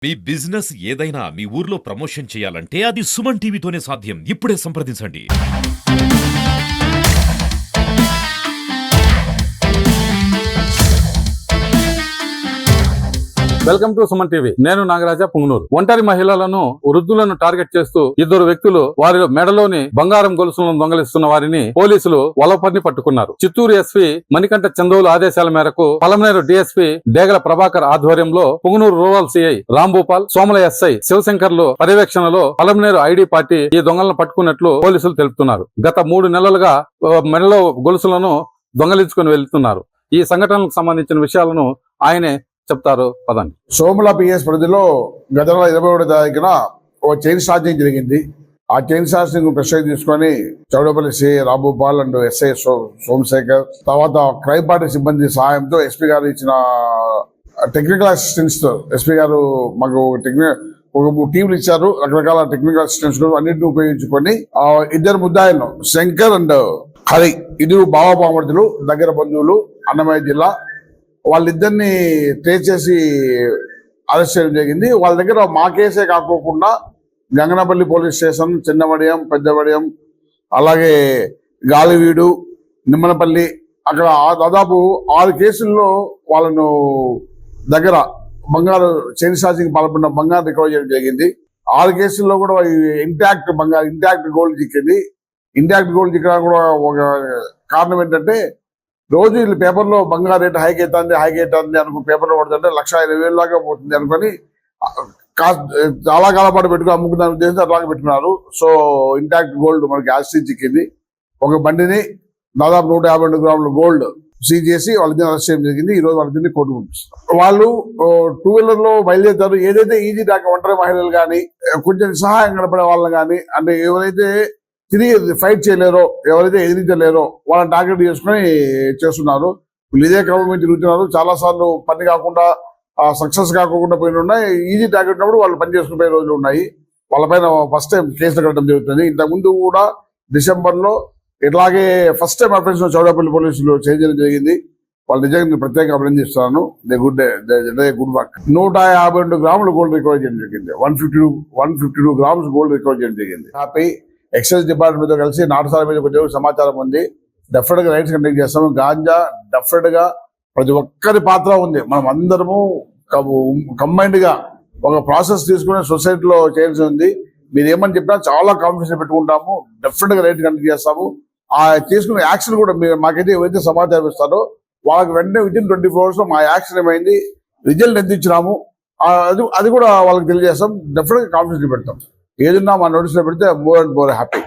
మీ business ఏదైనా మీ ఊర్లో promotion చేయాలంటే అది సుమన్ టీవీతోనే సాధ్యం. ఇప్పుడే సంప్రదించండి. Welcome to Suman TV. నేను నాగరాజ పుంగనూరు. ఒంటరి మహిళలను, వృద్ధులను టార్గెట్ చేస్తూ ఇద్దరు వ్యక్తులు వారి మెడలోని బంగారం గొలుసులను దొంగలిస్తున్న వారిని పోలీసులు వలపన్ని పట్టుకున్నారు. చిత్తూరు ఎస్పీ మణికంఠ చందోలు ఆదేశాల మేరకు పలమనేరు డీఎస్పీ డేగల ప్రభాకర్ ఆధ్వర్యంలో Punganur rural CI Rambhupal, Somala SI శివశంకర్లు పర్యవేక్షణలో పలమనేరు ఐడి పార్టీ ఈ దొంగలను పట్టుకున్నట్లు పోలీసులు తెలుపుతున్నారు. గత 3 నెలలుగా మెడలో గొలుసులను దొంగలించుకుని వెళ్తున్నారు. ఈ సంఘటనలకు సంబంధించిన విషయాలను ఆయనే చెప్తారు. పదండి. సోమల పిఎస్ పరిధిలో గత నెల 21వ తారీఖున ఒక చైన్ స్నాచింగ్ జరిగింది. ఆ చైన్ స్నాచింగ్ ప్రశ్న తీసుకొని Chowdapalli CI Rambhupal and SI Somashekar, తర్వాత క్రైమ్ పార్టీ సిబ్బంది సహాయంతో ఎస్పీ గారు ఇచ్చిన టెక్నికల్ అసిస్టెన్స్ తో ఎస్పీ గారు మాకు ఒక 3 టీంలు ఇచ్చారు. రకరకాల టెక్నికల్ అసిస్టెన్స్ అన్నింటినీ ఉపయోగించుకొని ఇద్దరు ముద్దాయిలను శంకర్ అండ్ హరి, ఇద్దరు బావబామర్దులు, దగ్గర బంధువులు, అన్నమయ్య జిల్లా, వాళ్ళిద్దరిని ట్రేస్ చేసి అరెస్ట్ చేయడం జరిగింది. వాళ్ళ దగ్గర మా కేసే కాకోకుండా గంగనపల్లి పోలీస్ స్టేషన్, చిన్నవడియం, పెద్దవడియం, అలాగే గాలివీడు, నిమ్మనపల్లి, అక్కడ దాదాపు 6 కేసుల్లో వాళ్ళను దగ్గర బంగారు చైన్ స్నాచింగ్ పాల్పడిన బంగారు రికవర్ చేయడం జరిగింది. 6 కేసుల్లో కూడా ఇంటాక్ట్ బంగారు, ఇంటాక్ట్ గోల్డ్ చిక్కింది. ఇంటాక్ట్ గోల్డ్ చిక్కడానికి కూడా ఒక కారణం ఏంటంటే, రోజు వీళ్ళు పేపర్లో బంగారు రేటు హైక్ అవుతుంది అనుకో, పేపర్లో పడుతుంటే 1,50,000 దాకా పోతుంది అనుకొని చాలా కాలం పాటు పెట్టుకుని అమ్ముకున్న ఉద్దేశంతో అట్లాగే పెట్టుకున్నారు. సో ఇంటాక్ట్ గోల్డ్ మనకి ఆస్తి చిక్కింది. ఒక బండిని దాదాపు 152 గ్రాముల గోల్డ్ సీజ్ చేసి వాళ్ళని అరెస్ట్ చేయడం జరిగింది. ఈ రోజు వాళ్ళని కోర్టు పంపిస్తారు. వాళ్ళు 2 వీలర్లో బయలుదేరుతారు. ఏదైతే ఈజీ టాక్ ఒంటరి మహిళలు కానీ, కొంచెం సహాయం కనపడే వాళ్ళని కానీ, అంటే ఎవరైతే తిరిగి ఫైట్ చేయలేరో, ఎవరైతే ఎదిరించలేరో వాళ్ళని టార్గెట్ చేసుకుని చేస్తున్నారు. వీళ్ళు ఇదే క్రమం మీద తిరుగుతున్నారు. చాలా సార్లు పని కాకుండా సక్సెస్ కాకుండా పోయిన ఉన్నాయి. ఈజీ టార్గెట్ ఉన్నప్పుడు వాళ్ళు పని చేసుకుని పోయే రోజులు ఉన్నాయి. వాళ్ళపైన ఫస్ట్ టైం కేసులు కట్టడం జరుగుతుంది. ఇంతకుముందు కూడా డిసెంబర్లో ఇట్లాగే ఫస్ట్ టైం అఫెన్స్ చౌడపల్లి పోలీసులు చేయడం జరిగింది. వాళ్ళు నిజంగా ప్రత్యేకంగా అభినందిస్తున్నాను. Good work. 152 గ్రాములు గోల్డ్ రికవర్ చేయడం జరిగింది. 152 గ్రామ్స్ గోల్డ్ రికవర్ చేయడం జరిగింది. హ్యాపీ. ఎక్సైజ్ డిపార్ట్మెంట్ తో కలిసి నాటుసాల మీద కొంచెం సమాచారం ఉంది. డెఫినెట్ గా రైట్స్ కండక్ట్ చేస్తాము. గాంజా డెఫినెట్ గా ప్రతి ఒక్కరి పాత్ర ఉంది. మనం అందరము కంబైన్డ్ గా ఒక ప్రాసెస్ తీసుకుని సొసైటీలో చేయాల్సి ఉంది. మీరు ఏమని చెప్పినా చాలా కాన్ఫిడెన్స్ పెట్టుకుంటాము. డెఫినెట్ గా రైట్ కండక్ట్ చేస్తాము. ఆ తీసుకున్న యాక్షన్ కూడా మీరు మాకైతే ఎవరైతే సమాచారం ఇస్తారో వాళ్ళకి వెంటనే వితిన్ 24 hours లో మా యాక్షన్ ఏమైంది, రిజల్ట్ ఎంత ఇచ్చినాము అది కూడా వాళ్ళకి తెలియజేస్తాం. డెఫినెట్ గా కాన్ఫిడెన్స్ పెడతాం. ఏదన్నా మా నోటీసులో పెడితే మోర్ అండ్ మోర్ హ్యాపీ.